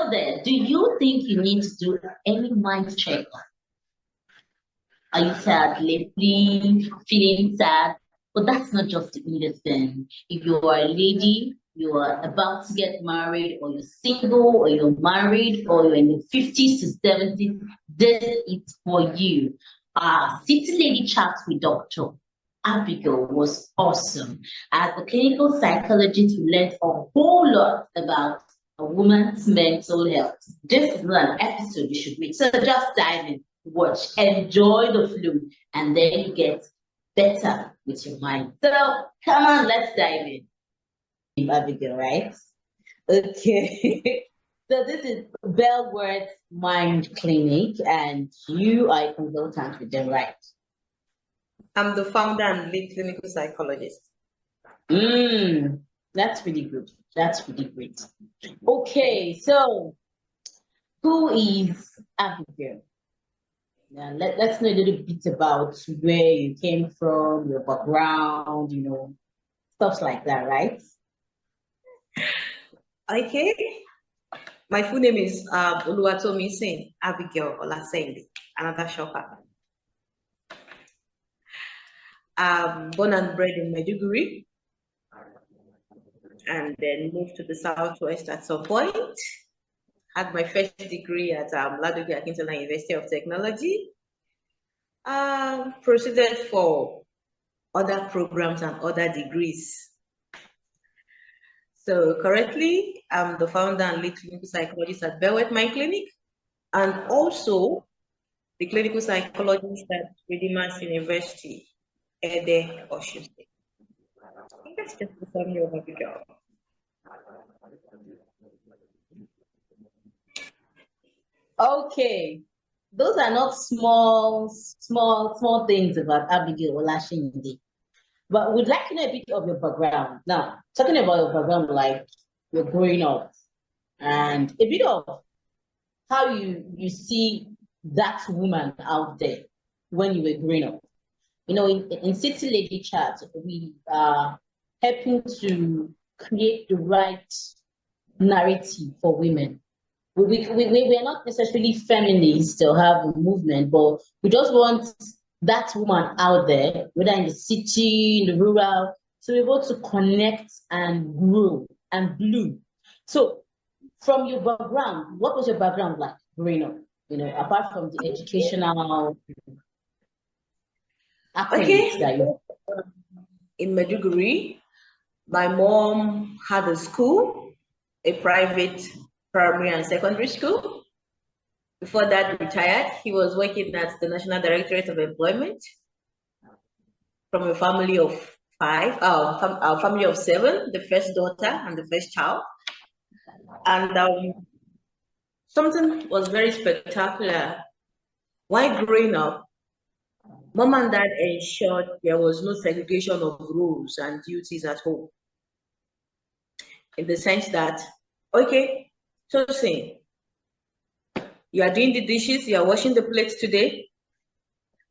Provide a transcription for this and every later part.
So then, do you think you need to do any mind check? Are you sad lately, feeling sad? But that's not just the medicine. If you are a lady, you are about to get married, or you're single, or you're married, or you're in the 50s to 70s, this is for you. City Lady Chat with Dr. Abigail was awesome. As a clinical psychologist, we learned a whole lot about a woman's mental health. This is not an episode you should read. So just dive in, watch, enjoy the flow, and then you get better with your mind. So come on, let's dive in. Abigail, right? Okay. So this is Belwet Mind Clinic, and you are a consultant with them, right? I'm the founder and lead clinical psychologist. That's really good. That's really great. Okay, so who is Abigail? Now, let's know a little bit about where you came from, your background, stuff like that, right? Okay. My full name is Abigail Olasehinde, another shopper. Born and bred in Maiduguri, and then moved to the Southwest at some point. Had my first degree at Ladoga Akintola University of Technology. Proceeded for other programs and other degrees. So currently, I'm the founder and lead clinical psychologist at Belwet Mind Clinic, and also the clinical psychologist at Redeemers University, Ede, Osun State. I think that's just the summary of Abigail. Okay, those are not small things about Abigail Olasehinde. But we'd like to know a bit of your background. Now, talking about your background, like you're growing up, and a bit of how you see that woman out there when you were growing up. In City Lady Chat, we are helping to create the right narrative for women. We are not necessarily feminists or have a movement, but we just want that woman out there, whether in the city, in the rural, to be able to connect and grow and bloom. So from your background, what was your background like growing up? Apart from the educational accolades that you... In Maiduguri, my mom had a school, a private primary and secondary school. Before that, retired. He was working at the National Directorate of Employment from a family of five, a family of seven, the first daughter and the first child. And something was very spectacular. While growing up, Mom and Dad ensured there was no segregation of roles and duties at home. In the sense that, okay, so saying, you are doing the dishes, you are washing the plates today.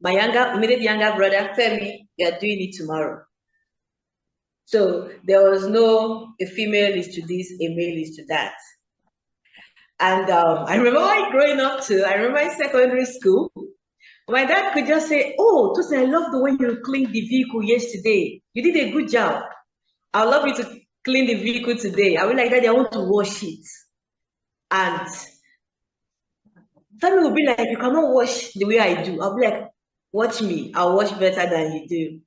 My immediate younger brother, Femi, you are doing it tomorrow. So there was no, a female is to this, a male is to that. And I remember growing up too, I remember in secondary school, my dad could just say, oh, Tosin, I love the way you cleaned the vehicle yesterday. You did a good job. I'd love you to clean the vehicle today. I will like, Daddy, I want to wash it. And Femi will be like, you cannot wash the way I do. I'll be like, watch me. I'll wash better than you do.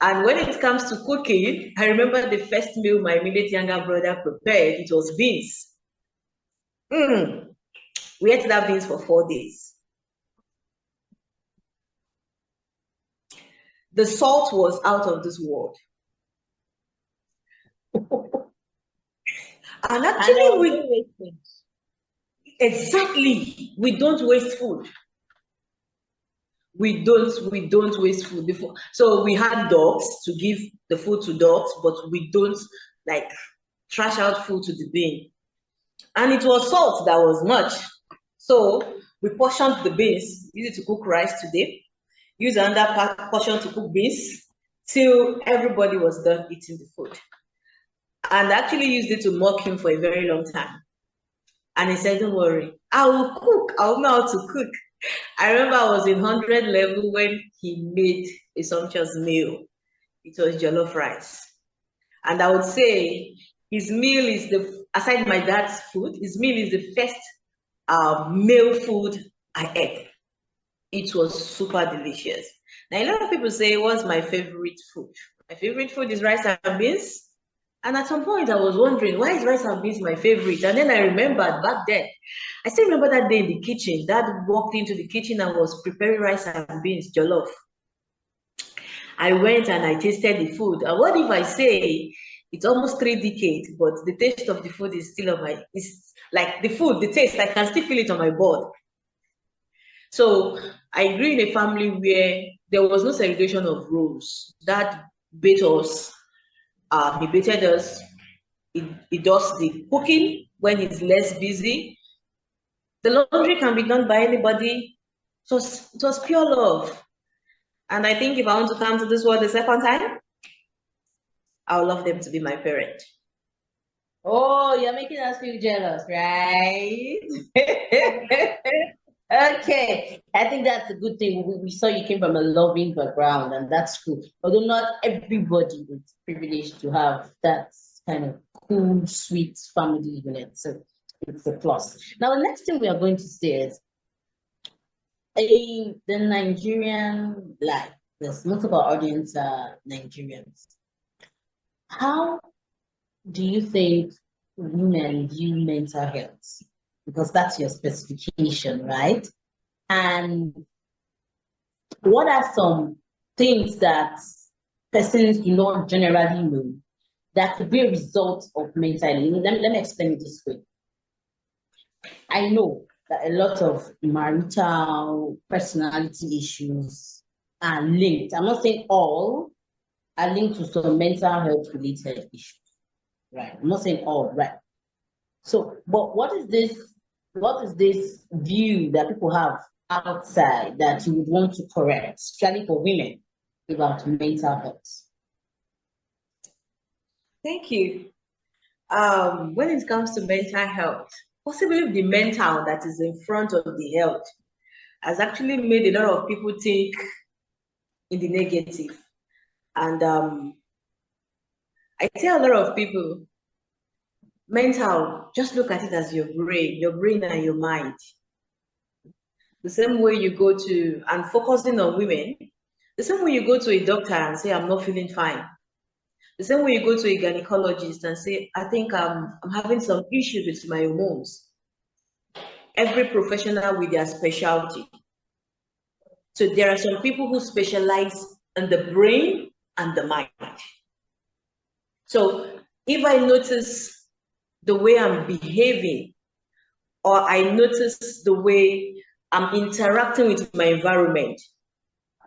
And when it comes to cooking, I remember the first meal my immediate younger brother prepared, it was beans. We ate that beans for 4 days. The salt was out of this world. And actually, we don't waste food. We don't waste food before. So we had dogs to give the food to dogs, but we don't like trash out food to the bin. And it was salt that was much. So we portioned the beans, use it to cook rice today, use another portion to cook beans till everybody was done eating the food. And actually used it to mock him for a very long time. And he said, don't worry, I will cook. I will know how to cook. I remember I was in 100 level when he made a sumptuous meal. It was jollof rice. And I would say his meal is aside my dad's food, his meal is the first meal food I ate. It was super delicious. Now, a lot of people say, what's my favorite food? My favorite food is rice and beans. And at some point, I was wondering, why is rice and beans my favorite? And then I remembered back then, I still remember that day in the kitchen. Dad walked into the kitchen and was preparing rice and beans, jollof. I went and I tasted the food. And what if I say it's almost 3 decades, but the taste of the food is still on my, it's like the food, the taste, I can still feel it on my board. So I grew in a family where there was no segregation of roles. Dad bait us, he baited us, he does the cooking when he's less busy. The laundry can be done by anybody. So it was pure love. And I think if I want to come to this world the second time, I would love them to be my parent. Oh, you're making us feel jealous, right? Okay, I think that's a good thing. We saw you came from a loving background, and that's cool. Although not everybody is privileged to have that kind of cool, sweet family unit. So it's a plus. Now, the next thing we are going to say is the Nigerian life. There's most of our audience are Nigerians. How do you think women view mental health? Because that's your specification, right? And what are some things that persons do not generally know that could be a result of mental illness? Let me explain it this way. I know that a lot of marital personality issues are linked. I'm not saying all are linked to some mental health related issues, right? I'm not saying all, right? So, but what is this view that people have outside that you would want to correct, especially for women, about mental health? Thank you. When it comes to mental health, possibly the mental that is in front of the health has actually made a lot of people think in the negative. And I tell a lot of people, mental, just look at it as your brain and your mind. The same way you go to, and focusing on women, the same way you go to a doctor and say, I'm not feeling fine. The same way you go to a gynecologist and say, I think I'm having some issues with my hormones. Every professional with their specialty. So there are some people who specialize in the brain and the mind. So if I notice the way I'm behaving, or I notice the way I'm interacting with my environment,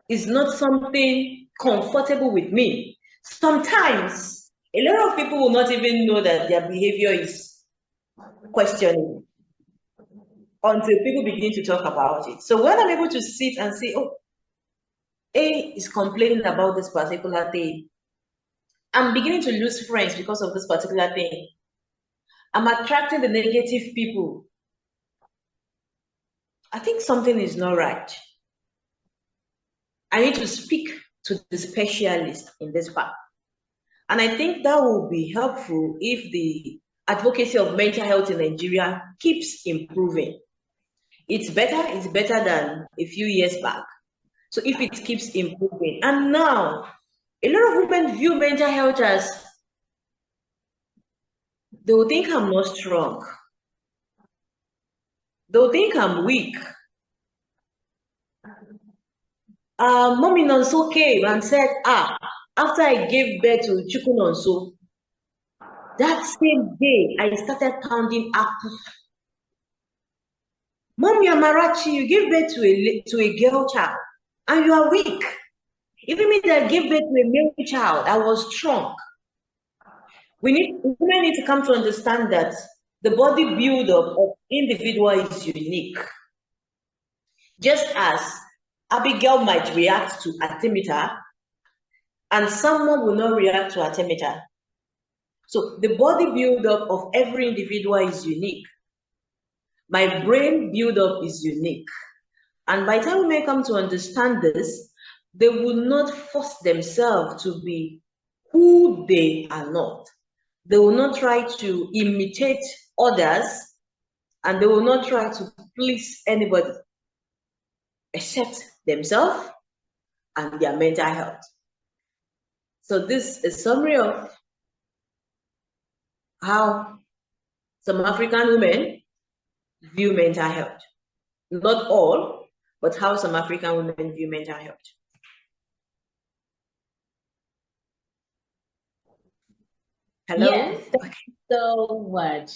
is not something comfortable with me. Sometimes a lot of people will not even know that their behavior is questionable until people begin to talk about it. So when I'm able to sit and say, oh, A is complaining about this particular thing, I'm beginning to lose friends because of this particular thing. I'm attracting the negative people. I think something is not right. I need to speak to the specialist in this part. And I think that will be helpful if the advocacy of mental health in Nigeria keeps improving. It's better than a few years back. So if it keeps improving, and now a lot of women view mental health as, they'll think I'm not strong. They'll think I'm weak. Mommy Nonso came and said, after I gave birth to Chuku Nonso, that same day I started pounding apples. Mommy Amarachi, you gave birth to a girl child and you are weak. Even me that gave birth to a male child, I was strong. Women need to come to understand that the body build-up of individual is unique. Just as Abigail might react to artemeter, and someone will not react to artemeter. So the body build-up of every individual is unique. My brain build-up is unique. And by the time women come to understand this, they will not force themselves to be who they are not. They will not try to imitate others, and they will not try to please anybody except themselves and their mental health. So this is a summary of how some African women view mental health. Not all, but how some African women view mental health. Hello? Yes, thank you so much.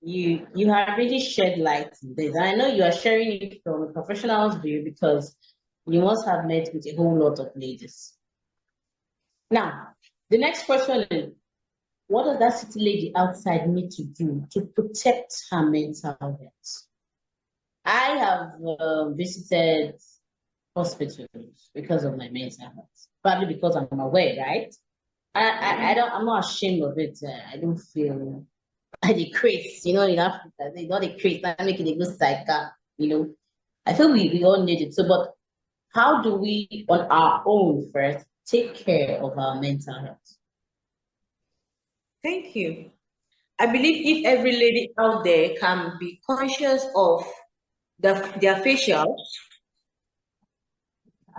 You have really shed light on this. I know you are sharing it from a professional's view because you must have met with a whole lot of ladies. Now, the next question is, what does that city lady outside need to do to protect her mental health? I have visited hospitals because of my mental health, probably because I'm aware, right? I'm not ashamed of it. I don't feel I decrease, in Africa, they don't decrease, I make it a good cycle, I feel we all need it. So, but how do we, on our own first, take care of our mental health? Thank you. I believe if every lady out there can be conscious of their facials,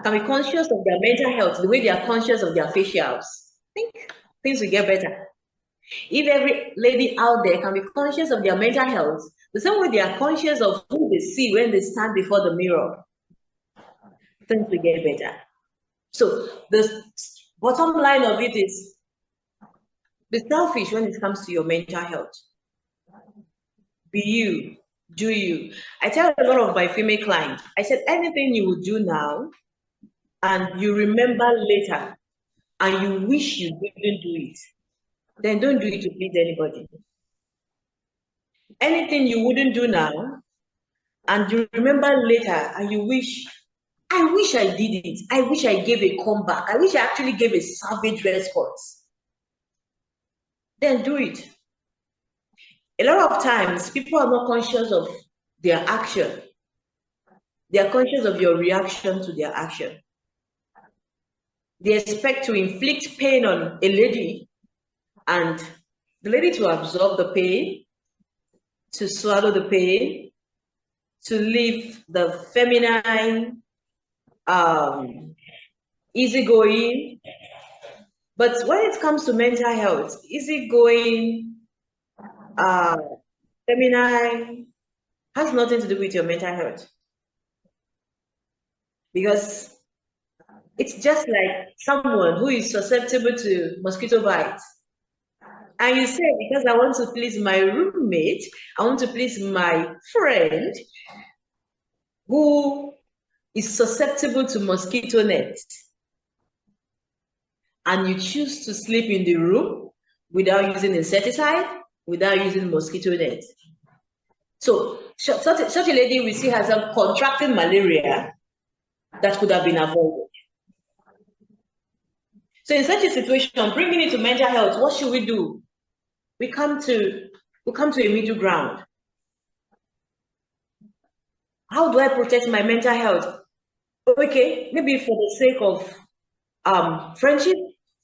can be conscious of their mental health, the way they are conscious of their facials, I think things will get better. If every lady out there can be conscious of their mental health, the same way they are conscious of who they see when they stand before the mirror, things will get better. So the bottom line of it is, be selfish when it comes to your mental health. Be you, do you. I tell a lot of my female clients, I said, anything you will do now and you remember later and you wish you didn't do it, then don't do it to please anybody. Anything you wouldn't do now and you remember later and you wish, I wish I did it. I wish I gave a comeback. I wish I actually gave a savage response. Then do it. A lot of times, people are not conscious of their action. They are conscious of your reaction to their action. They expect to inflict pain on a lady and the lady to absorb the pain, to swallow the pain, to live the feminine, easygoing. But when it comes to mental health, easygoing, feminine has nothing to do with your mental health. Because it's just like someone who is susceptible to mosquito bites. And you say, because I want to please my roommate, I want to please my friend who is susceptible to mosquito nets, and you choose to sleep in the room without using insecticide, without using mosquito nets. So such a lady we see herself contracting malaria that could have been avoided. So in such a situation, bringing it to mental health, what should we do? We come to a middle ground. How do I protect my mental health? Okay, maybe for the sake of friendship,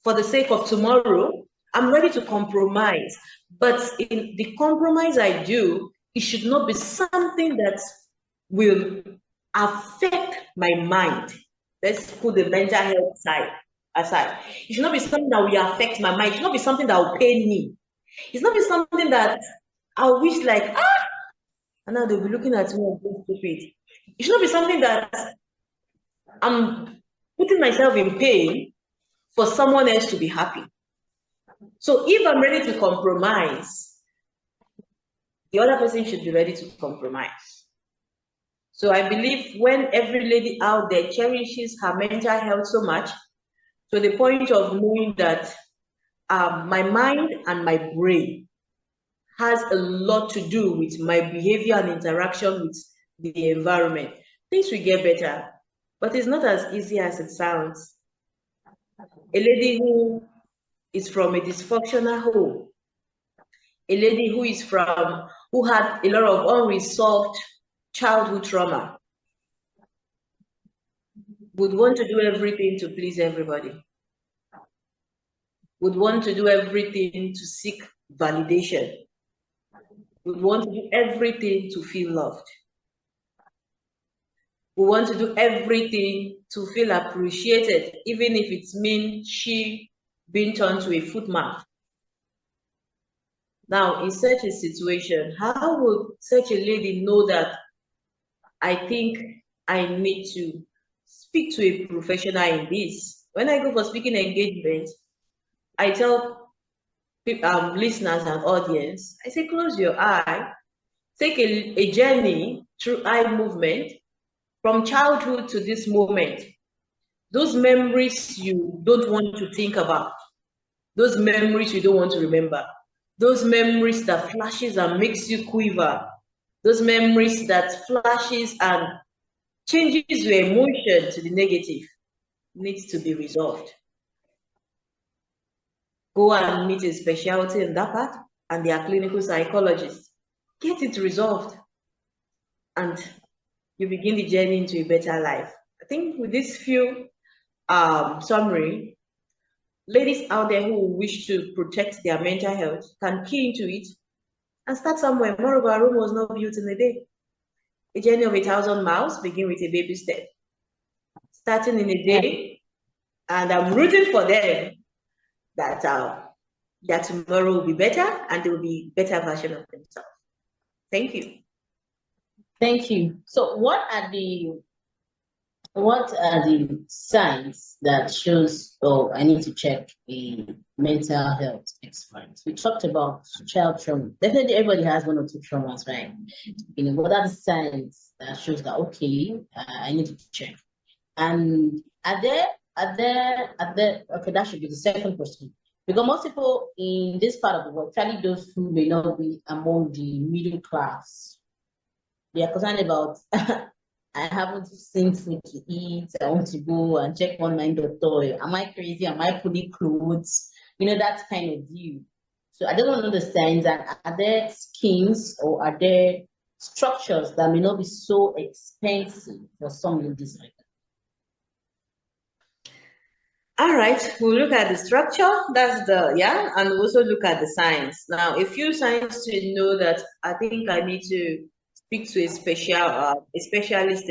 for the sake of tomorrow, I'm ready to compromise. But in the compromise I do, it should not be something that will affect my mind. Let's put the mental health side aside. It should not be something that will affect my mind. It should not be something that will pain me. It's not be something that I wish like, and now they'll be looking at me and being stupid. It should not be something that I'm putting myself in pain for someone else to be happy. So if I'm ready to compromise, the other person should be ready to compromise. So I believe when every lady out there cherishes her mental health so much, to the point of knowing that my mind and my brain has a lot to do with my behavior and interaction with the environment, things will get better. But it's not as easy as it sounds. A lady who is from a dysfunctional home, a lady who is from who had a lot of unresolved childhood trauma would want to do everything to please everybody, would want to do everything to seek validation, would want to do everything to feel loved. We want to do everything to feel appreciated, even if it means she being turned to a footmat. Now, in such a situation, how would such a lady know that I think I need to speak to a professional in this? When I go for speaking engagement, I tell listeners and audience, I say, close your eye, take a journey through eye movement from childhood to this moment. Those memories you don't want to think about, those memories you don't want to remember, those memories that flashes and makes you quiver, those memories that flashes and changes your emotion to the negative needs to be resolved. Go and meet a specialty in that part and they are clinical psychologists. Get it resolved and you begin the journey into a better life. I think with this few summary, ladies out there who wish to protect their mental health can key into it and start somewhere. Moreover, Rome was not built in a day. A journey of 1,000 miles begin with a baby step. Starting in a day, and I'm rooting for them that tomorrow will be better and they will be a better version of themselves. Thank you. Thank you. So what are the signs that shows, oh, I need to check a mental health expert? We talked about child trauma. Definitely everybody has one or two traumas, right? You know, what are the signs that shows that, okay, I need to check? And okay, that should be the second question. Because most people in this part of the world, especially those who may not be among the middle class, they are concerned about I haven't seen food to eat. I want to go and check on my doctor. Am I crazy? Am I putting clothes? You know, that kind of view. So I don't want to know the signs. And are there schemes or are there structures that may not be so expensive for some ladies like that? All right, we'll look at the structure. That's and also look at the signs. Now, a few signs to know that I think I need to speak to a specialist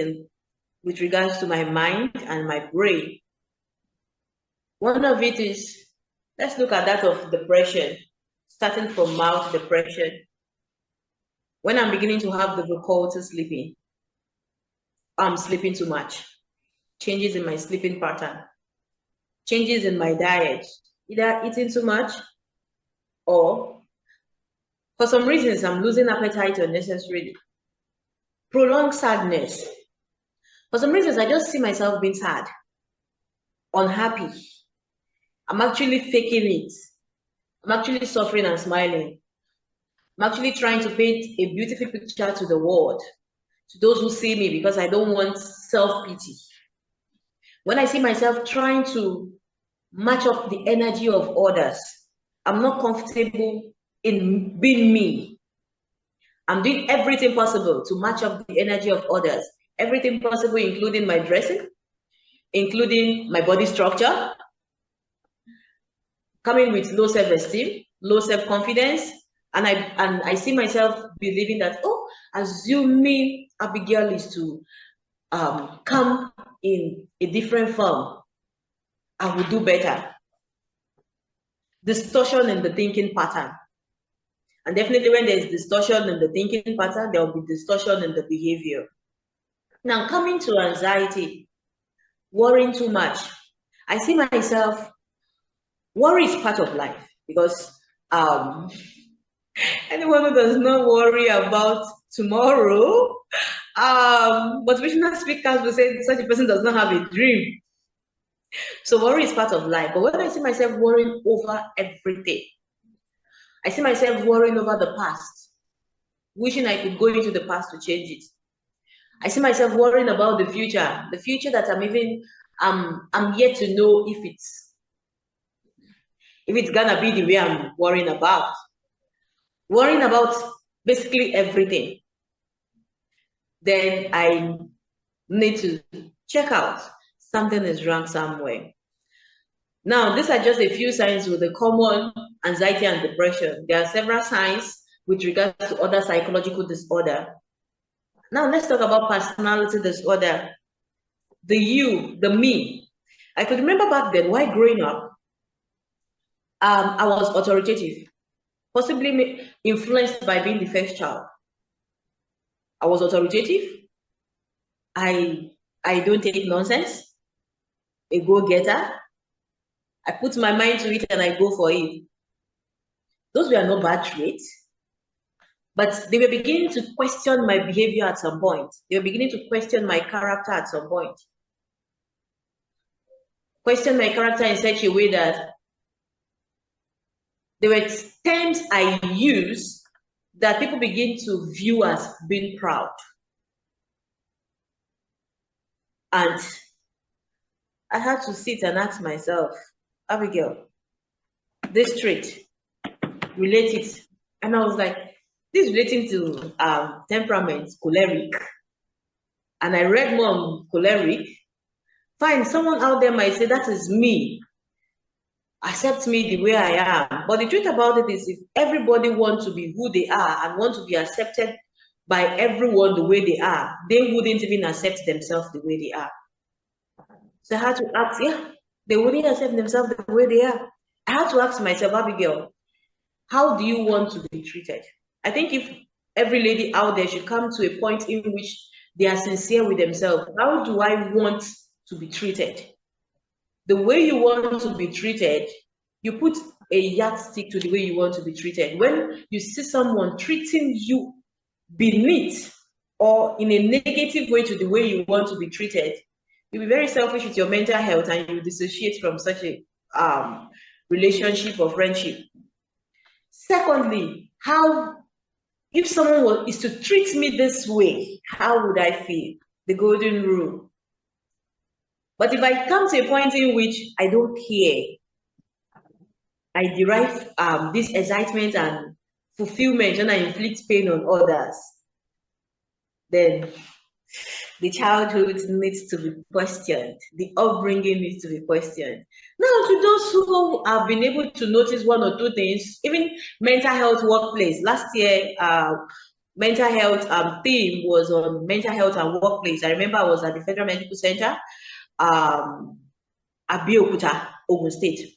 with regards to my mind and my brain. One of it is, let's look at that of depression, starting from mild depression. When I'm beginning to have difficulty sleeping, I'm sleeping too much, changes in my sleeping pattern, changes in my diet, either eating too much or for some reasons I'm losing appetite unnecessarily. Prolonged sadness. For some reasons, I just see myself being sad, unhappy. I'm actually faking it. I'm actually suffering and smiling. I'm actually trying to paint a beautiful picture to the world, to those who see me, because I don't want self-pity. When I see myself trying to match up the energy of others, I'm not comfortable in being me. I'm doing everything possible to match up the energy of others. Everything possible, including my dressing, including my body structure, coming with low self-esteem, low self-confidence, and I see myself believing that, oh, assuming Abigail is to come in a different form, I will do better. Distortion in the thinking pattern. And definitely when there's distortion in the thinking pattern, there will be distortion in the behavior. Now, coming to anxiety, worrying too much. I see myself, worry is part of life because anyone who does not worry about tomorrow, motivational speakers will say such a person does not have a dream. So worry is part of life. But when I see myself worrying over everything, I see myself worrying over the past, wishing I could go into the past to change it. I see myself worrying about the future that I'm yet to know if it's gonna be the way I'm worrying about. Worrying about basically everything, then I need to check out. Something is wrong somewhere. Now, these are just a few signs with the common anxiety and depression. There are several signs with regards to other psychological disorder. Now, let's talk about personality disorder. The you, the me. I could remember back then, while growing up, I was authoritative, possibly influenced by being the first child. I was authoritative. I don't take nonsense. A go-getter. I put my mind to it and I go for it. Those were not bad traits, but they were beginning to question my behavior at some point. They were beginning to question my character at some point. Question my character in such a way that there were terms I use that people begin to view as being proud. And I had to sit and ask myself, Abigail, this trait, relate it. And I was like, this relating to temperament, choleric. And I read more on choleric. Fine, someone out there might say, that is me. Accept me the way I am. But the truth about it is, if everybody wants to be who they are and want to be accepted by everyone the way they are, they wouldn't even accept themselves the way they are. So I had to ask, yeah, they wouldn't accept themselves the way they are. I had to ask myself, Abigail, how do you want to be treated? I think if every lady out there should come to a point in which they are sincere with themselves, how do I want to be treated? The way you want to be treated, you put a yardstick to the way you want to be treated. When you see someone treating you beneath or in a negative way to the way you want to be treated, you'll be very selfish with your mental health and you dissociate from such a relationship or friendship. Secondly, if someone is to treat me this way, how would I feel? The golden rule. But if I come to a point in which I don't care, I derive this excitement and fulfillment when I inflict pain on others, then the childhood needs to be questioned. The upbringing needs to be questioned. Now, to those who have been able to notice one or two things, even mental health workplace. Last year, mental health theme was on mental health and workplace. I remember I was at the Federal Medical Center, Abeokuta, Ogun State.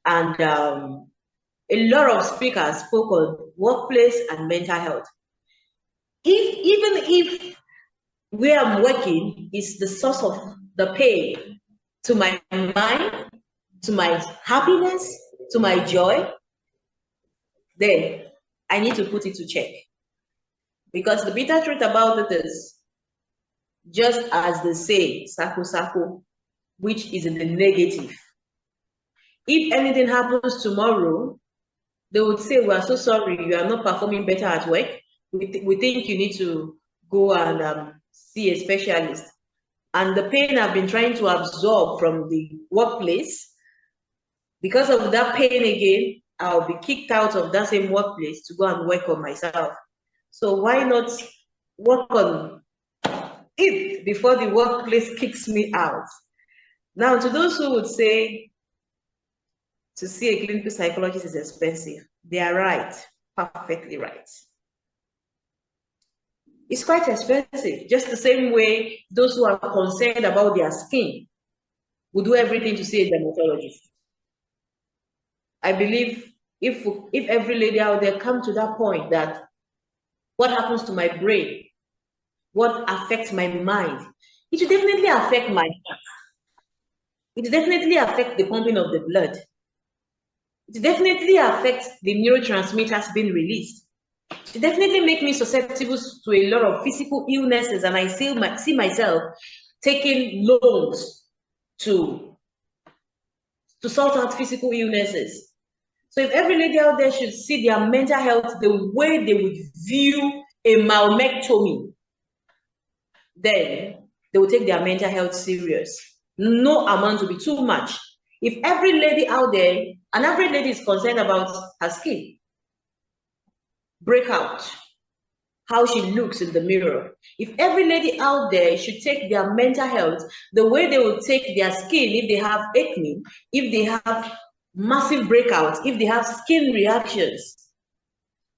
And a lot of speakers spoke on workplace and mental health. Even if where I'm working is the source of the pain to my mind, to my happiness, to my joy, then I need to put it to check. Because the bitter truth about it is, just as they say, sako sako, which is in the negative. If anything happens tomorrow, they would say, we are so sorry, you are not performing better at work. We think you need to go and see a specialist. And the pain I've been trying to absorb from the workplace, because of that pain again, I'll be kicked out of that same workplace to go and work on myself. So why not work on it before the workplace kicks me out? Now, to those who would say to see a clinical psychologist is expensive, they are right, perfectly right. It's quite expensive, just the same way those who are concerned about their skin will do everything to see a dermatologist. I believe if every lady out there come to that point that what happens to my brain, what affects my mind, it will definitely affect my heart. It will definitely affect the pumping of the blood. It will definitely affect the neurotransmitters being released. It definitely make me susceptible to a lot of physical illnesses, and I see myself taking loans to sort out physical illnesses. So if every lady out there should see their mental health the way they would view a mammectomy, then they will take their mental health serious. No amount will be too much. If every lady out there, and every lady is concerned about her skin, breakout, how she looks in the mirror. If every lady out there should take their mental health the way they would take their skin if they have acne, if they have massive breakouts, if they have skin reactions,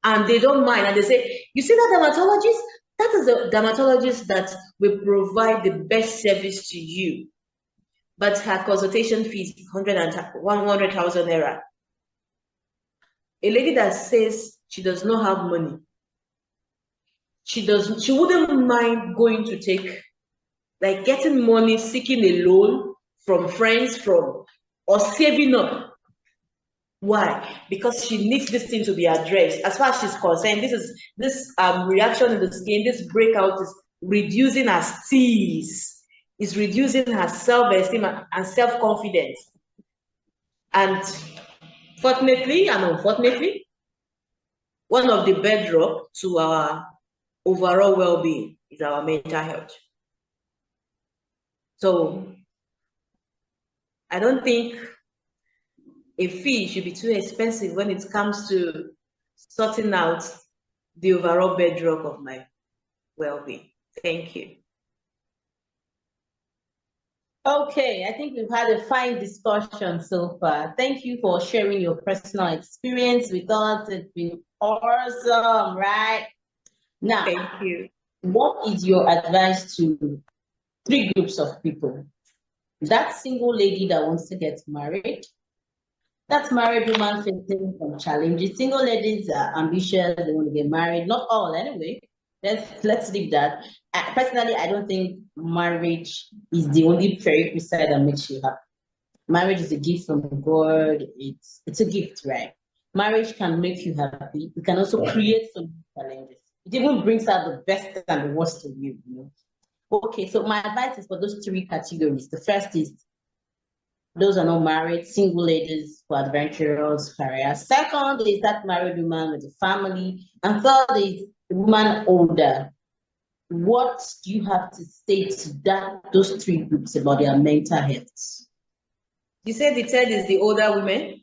and they don't mind, and they say, you see that dermatologist? That is the dermatologist that will provide the best service to you. But her consultation fee is 100,000 naira. A lady that says she does not have money, she wouldn't mind going to take, like getting money, seeking a loan from friends, or saving up. Why? Because she needs this thing to be addressed. As far as she's concerned, this reaction in the skin, this breakout is reducing her steeze, is reducing her self-esteem and self-confidence. And fortunately and unfortunately, one of the bedrock to our overall well-being is our mental health. So I don't think a fee should be too expensive when it comes to sorting out the overall bedrock of my well-being. Thank you. Okay, I think we've had a fine discussion so far. Thank you for sharing your personal experience with us. It's been awesome, right? Now, thank you. What is your advice to 3 groups of people? That single lady that wants to get married, that married woman facing some challenges. Single ladies are ambitious, they want to get married. Not all, anyway. Let's leave that. Personally, I don't think marriage is the only prerequisite that makes you happy. Marriage is a gift from God. It's a gift, right? Marriage can make you happy. It can also create some challenges. It even brings out the best and the worst of you, you know. Okay, so my advice is for those 3 categories. The first is those are not married, single ladies who are adventurous, career. Second is that married woman with a family. And third is the woman older. What do you have to say to those 3 groups about their mental health? You said the third is the older women?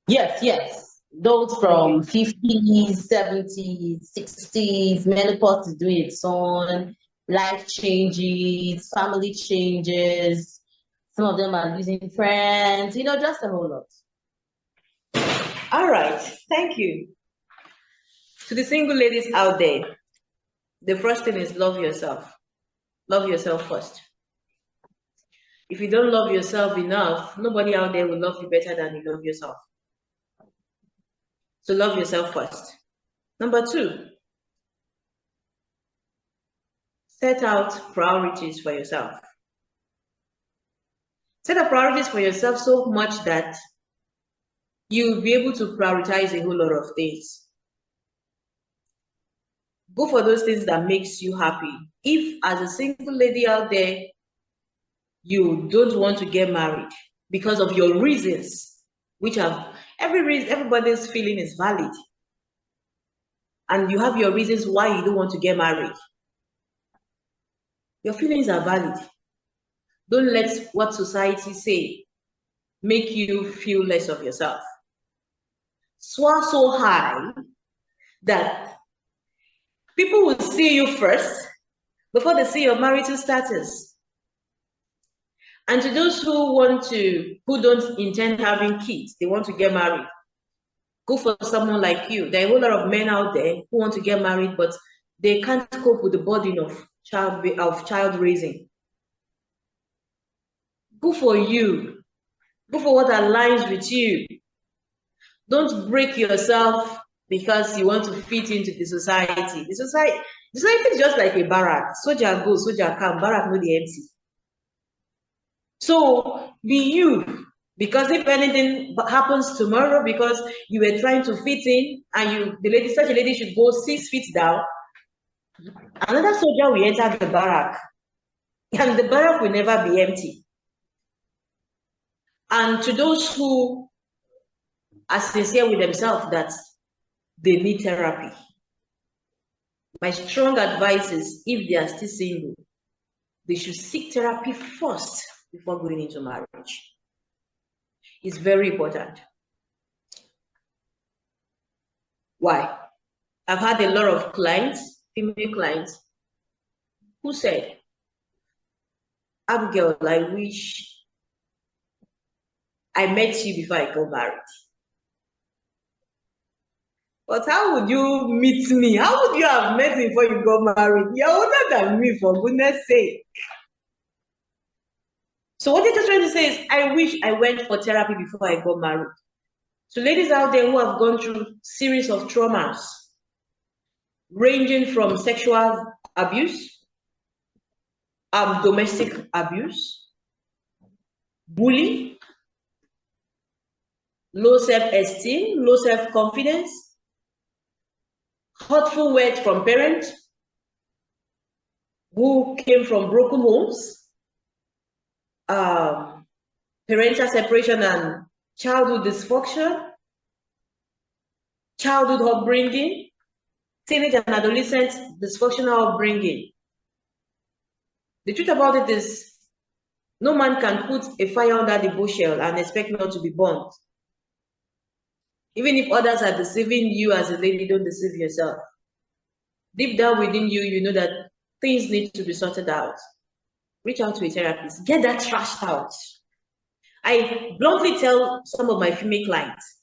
Yes. Those from 50s, 70s, 60s, menopause is doing its own, life changes, family changes. Some of them are losing friends, just a whole lot. All right, thank you. To the single ladies out there, the first thing is love yourself. Love yourself first. If you don't love yourself enough, nobody out there will love you better than you love yourself. So love yourself first. Number 2, set out priorities for yourself. Set up priorities for yourself so much that you'll be able to prioritize a whole lot of things. Go for those things that makes you happy. If as a single lady out there, you don't want to get married because of your reasons, which have everybody's feeling is valid. And you have your reasons why you don't want to get married. Your feelings are valid. Don't let what society say make you feel less of yourself. Soar so high that people will see you first before they see your marital status. And to those who don't intend having kids, they want to get married, go for someone like you. There are a whole lot of men out there who want to get married, but they can't cope with the burden of child raising. Go for you. Go for what aligns with you. Don't break yourself because you want to fit into the society. The society is just like a barrack. Soldier go, soldier come, barrack no the empty. So be you, because if anything happens tomorrow because you were trying to fit in and such a lady should go 6 feet down, another soldier will enter the barrack and the barrack will never be empty. And to those who are sincere with themselves that they need therapy, my strong advice is if they are still single, they should seek therapy first before going into marriage. It's very important. Why? I've had a lot of clients, female clients who said, Abigail, I wish I met you before I got married. But how would you meet me? How would you have met me before you got married? You're older than me, for goodness sake. So what they're trying to say is, I wish I went for therapy before I got married. So ladies out there who have gone through series of traumas, ranging from sexual abuse, domestic abuse, bullying, low self-esteem, low self-confidence, hurtful words from parents who came from broken homes, parental separation and childhood dysfunction, childhood upbringing, teenage and adolescent dysfunctional upbringing. The truth about it is, no man can put a fire under the bushel and expect not to be burnt. Even if others are deceiving you as a lady, don't deceive yourself. Deep down within you, you know that things need to be sorted out. Reach out to a therapist. Get that trashed out. I bluntly tell some of my female clients,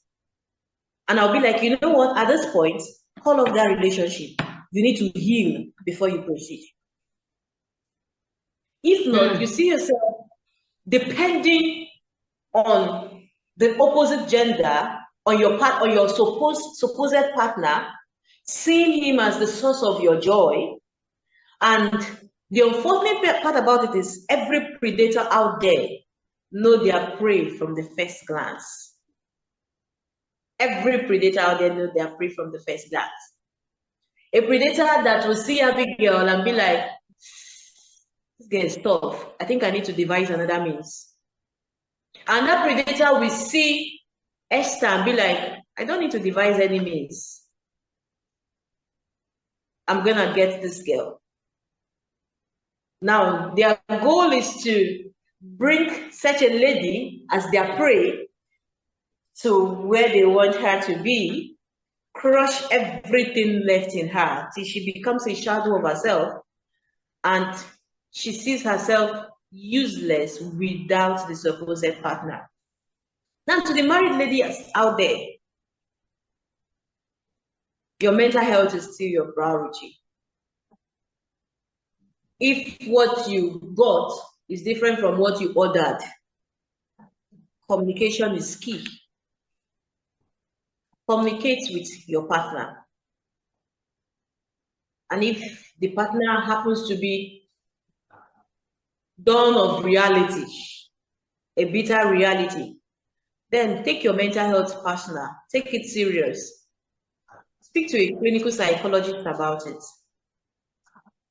and I'll be like, you know what, at this point, call off that relationship. You need to heal before you proceed. If not, you see yourself depending on the opposite gender, on your supposed partner, seeing him as the source of your joy. And the unfortunate part about it is, every predator out there know their prey from the first glance. Every predator out there know their prey from the first glance. A predator that will see Abigail and be like, this girl is tough. I think I need to devise another means. And that predator will see Esther and be like, I don't need to devise any means. I'm gonna get this girl. Now, their goal is to bring such a lady as their prey to where they want her to be, crush everything left in her till she becomes a shadow of herself, and she sees herself useless without the supposed partner. Now, to the married lady out there, your mental health is still your priority. If what you got is different from what you ordered, communication is key. Communicate with your partner. And if the partner happens to be dawn of reality, a bitter reality, then take your mental health personal. Take it serious. Speak to a clinical psychologist about it.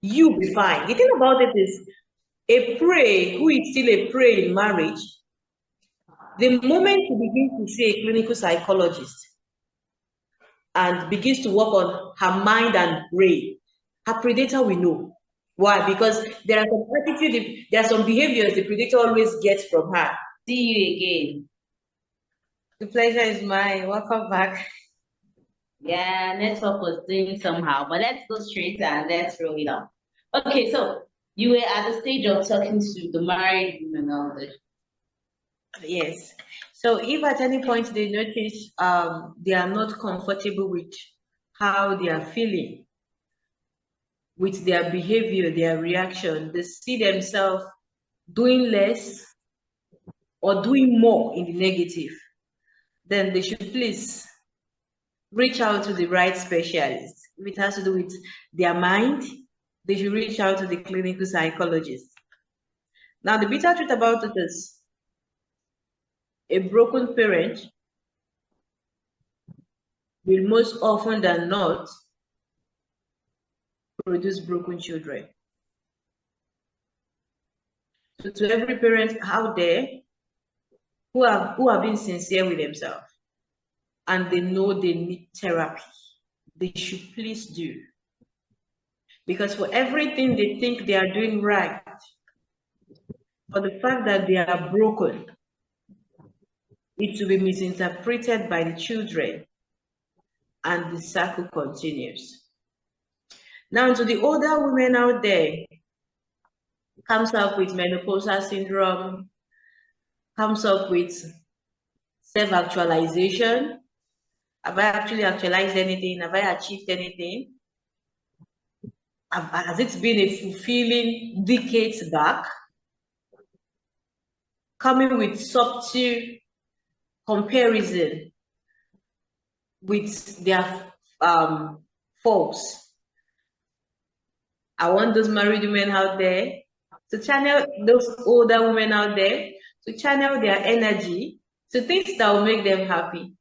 You'll be fine. The thing about it is, a prey who is still a prey in marriage, the moment you begin to see a clinical psychologist and begins to work on her mind and brain, her predator will know. Why? Because there are some attitude, there are some behaviors the predator always gets from her. See you again. The pleasure is mine. Welcome back. Yeah, network was doing somehow, but let's go straight and let's roll it up. Okay, so you were at the stage of talking to the married women all this. Yes. So if at any point they notice they are not comfortable with how they are feeling, with their behavior, their reaction, they see themselves doing less or doing more in the negative, then they should please reach out to the right specialist. If it has to do with their mind, they should reach out to the clinical psychologist. Now, the bitter truth about it is, a broken parent will most often than not produce broken children. So to every parent out there who have been sincere with themselves and they know they need therapy, they should please do. Because for everything they think they are doing right, for the fact that they are broken, it will be misinterpreted by the children and the circle continues. Now, to the older women out there, comes up with menopausal syndrome, comes up with self-actualization. Have I actually actualized anything? Have I achieved anything? Has it been a fulfilling decades back? Coming with subtle comparison with their folks. I want those married women out there to channel, those older women out there to channel their energy to things that will make them happy,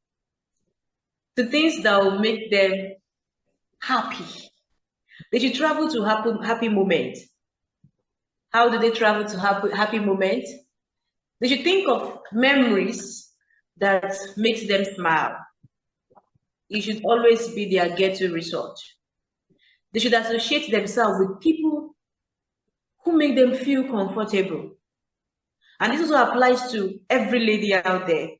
to things that will make them happy. They should travel to happy moments. How do they travel to happy moments? They should think of memories that makes them smile. It should always be their get-to resort. They should associate themselves with people who make them feel comfortable. And this also applies to every lady out there.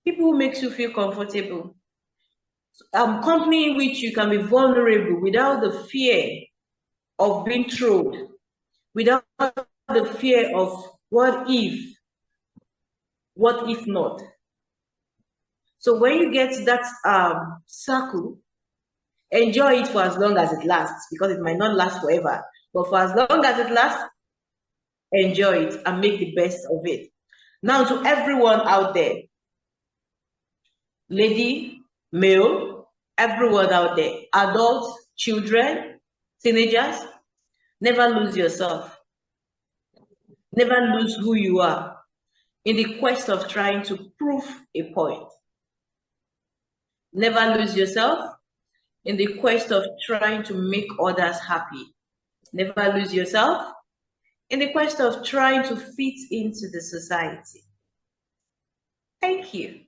People who makes you feel comfortable. Company in which you can be vulnerable without the fear of being trolled, without the fear of what if not. So when you get that circle, enjoy it for as long as it lasts, because it might not last forever. But for as long as it lasts, enjoy it and make the best of it. Now, to everyone out there, lady, male, everyone out there, adults, children, teenagers, never lose yourself. Never lose who you are in the quest of trying to prove a point. Never lose yourself in the quest of trying to make others happy. Never lose yourself in the quest of trying to fit into the society. Thank you.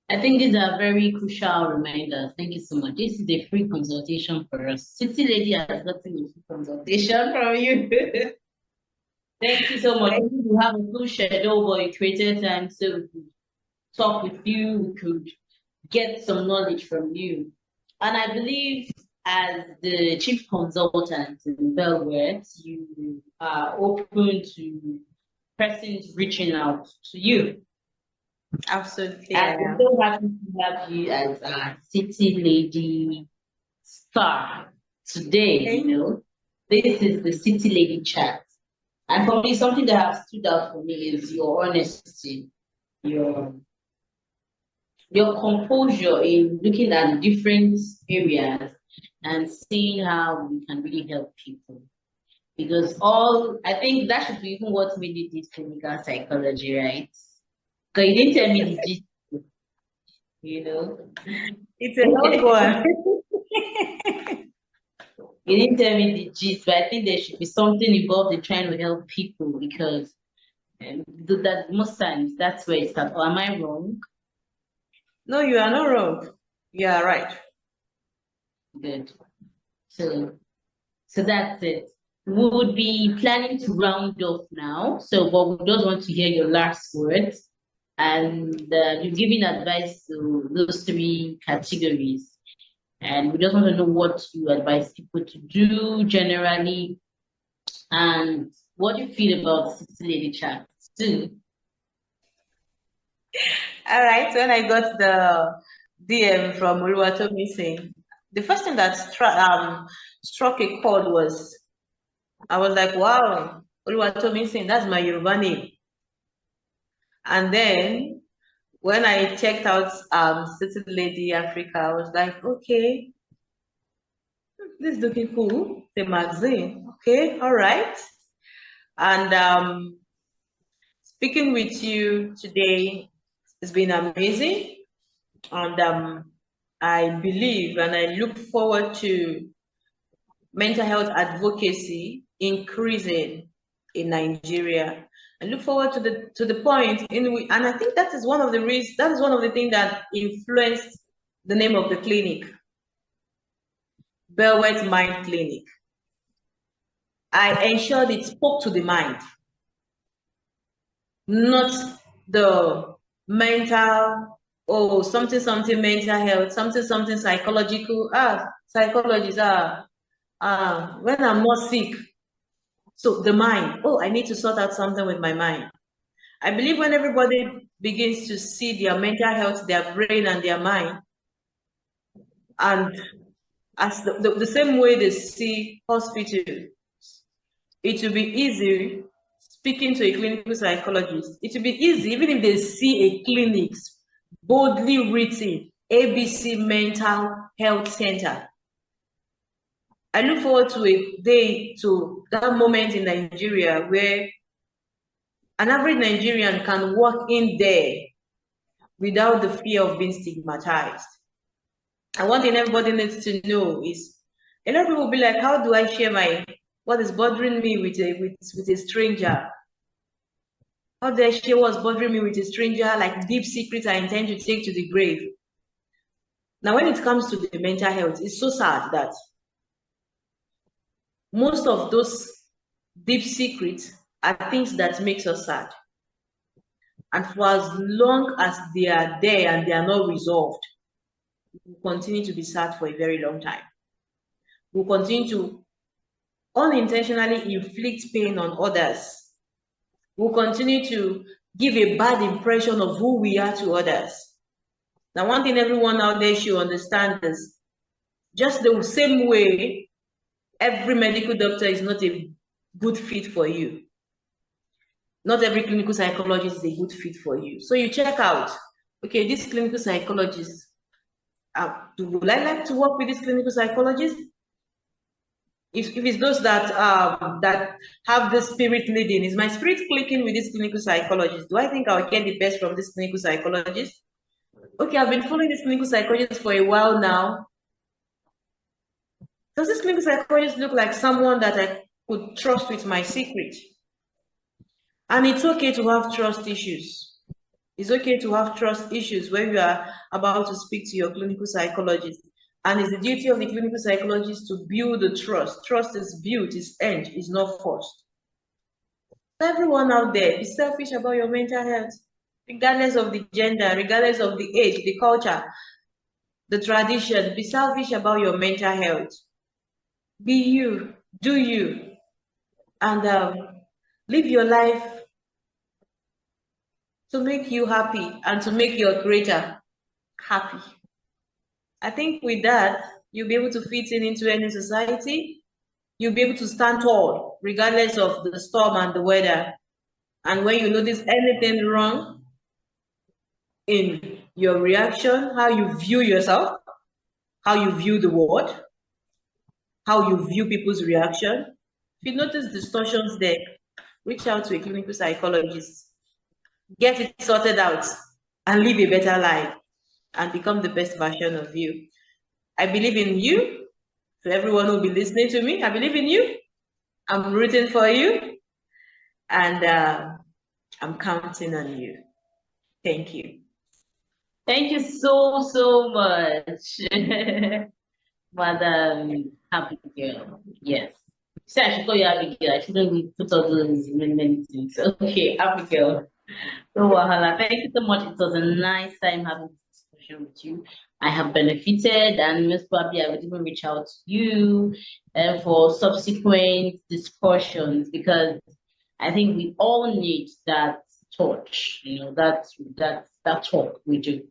I think these are very crucial reminders. Thank you so much. This is a free consultation for us. City Lady has gotten a free consultation from you. Thank you so much. We have a full schedule, but you created time so we could talk with you, we could get some knowledge from you. And I believe as the chief consultant in Belwet, you are open to persons reaching out to you. Absolutely. And I'm so happy to have you as a City Lady star today. You know, this is the City Lady chat. And for me, something that has stood out for me is your honesty, your composure in looking at different areas and seeing how we can really help people. Because I think that should be even what made you did clinical psychology, right? Because you didn't tell me the gist, you know. It's a long one. You didn't tell me the gist, but I think there should be something involved in trying to help people because that most times that's where it starts. Or am I wrong? No, you are not wrong. You are right. Good. So that's it. We would be planning to round off now. So, but we just want to hear your last words. And you're giving advice to those three categories. And we just want to know what you advise people to do generally. And what do you feel about the City Lady chat too? All right. When I got the DM from Oluwatomi saying, the first thing that struck a chord was, I was like, wow, Oluwatomi saying, that's my Yoruba name. And then when I checked out City Lady Africa, I was like, okay, this is looking cool. The magazine. Okay, all right. And speaking with you today has been amazing. And I believe and I look forward to mental health advocacy increasing in Nigeria. I look forward to the point in which, and I think that is one of the reasons, that is one of the things that influenced the name of the clinic, Belwet Mind Clinic. I ensured it spoke to the mind, not the mental, something mental health, something psychological. psychologists are when I'm not sick. So the mind, oh, I need to sort out something with my mind. I believe when everybody begins to see their mental health, their brain and their mind, and as the same way they see hospital, it will be easy speaking to a clinical psychologist. It will be easy even if they see a clinic boldly written ABC Mental Health Center. I look forward to a day, to that moment in Nigeria where an average Nigerian can walk in there without the fear of being stigmatized. And one thing everybody needs to know is a lot of people will be like, how do I share what is bothering me with a stranger? How do I share what's bothering me with a stranger, like deep secrets I intend to take to the grave? Now, when it comes to the mental health, it's so sad that most of those deep secrets are things that makes us sad. And for as long as they are there and they are not resolved, we'll continue to be sad for a very long time. We'll continue to unintentionally inflict pain on others. We'll continue to give a bad impression of who we are to others. Now, one thing everyone out there should understand is just the same way every medical doctor is not a good fit for you. Not every clinical psychologist is a good fit for you. So you check out, okay, this clinical psychologist, would I like to work with this clinical psychologist? If it's those that that have the spirit leading, is my spirit clicking with this clinical psychologist? Do I think I'll get the best from this clinical psychologist? Okay, I've been following this clinical psychologist for a while now. Does this clinical psychologist look like someone that I could trust with my secret? And it's okay to have trust issues. It's okay to have trust issues when you are about to speak to your clinical psychologist. And it's the duty of the clinical psychologist to build the trust. Trust is built, is earned, is not forced. Everyone out there, be selfish about your mental health, regardless of the gender, regardless of the age, the culture, the tradition. Be selfish about your mental health. Be you, do you, and live your life to make you happy and to make your creator happy. I think with that, you'll be able to fit into any society. You'll be able to stand tall, regardless of the storm and the weather. And when you notice anything wrong in your reaction, how you view yourself, how you view the world, how you view people's reaction, if you notice distortions there, reach out to a clinical psychologist. Get it sorted out and live a better life and become the best version of you. I believe in you. For everyone who will be listening to me, I believe in you. I'm rooting for you. And I'm counting on you. Thank you. Thank you so much, Madam Abigail. Yes. See, I should call you Abigail. I shouldn't really put all those many things. Okay, Abigail. So, Wahala, thank you so much. It was a nice time having this discussion with you. I have benefited, and most probably I would even reach out to you for subsequent discussions, because I think we all need that touch, that talk we do.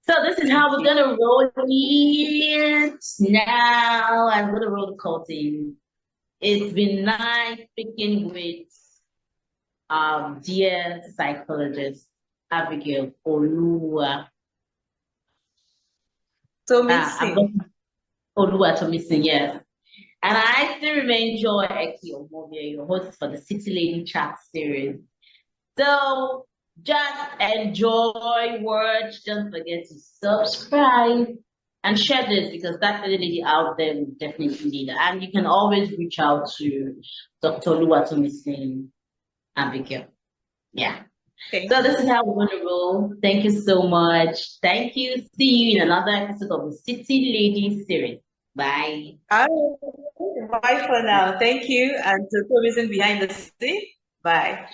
So this is how we're gonna roll it now. I'm gonna roll the curtain. It's been nice speaking with dear psychologist Abigail Olua. Tomisin, yes. And I still remain Joy Eki Omobia, your host for the City Lady Chat series. So just enjoy, watch, don't forget to subscribe and share this, because that little lady out there will definitely need it. And you can always reach out to Dr. Oluwatomisin Abigail. Yeah. Okay. So this is how we're going to roll. Thank you so much. Thank you. See you in another episode of the City Lady series. Bye. Bye for now. Thank you. And to Tomisin behind the scene. Bye.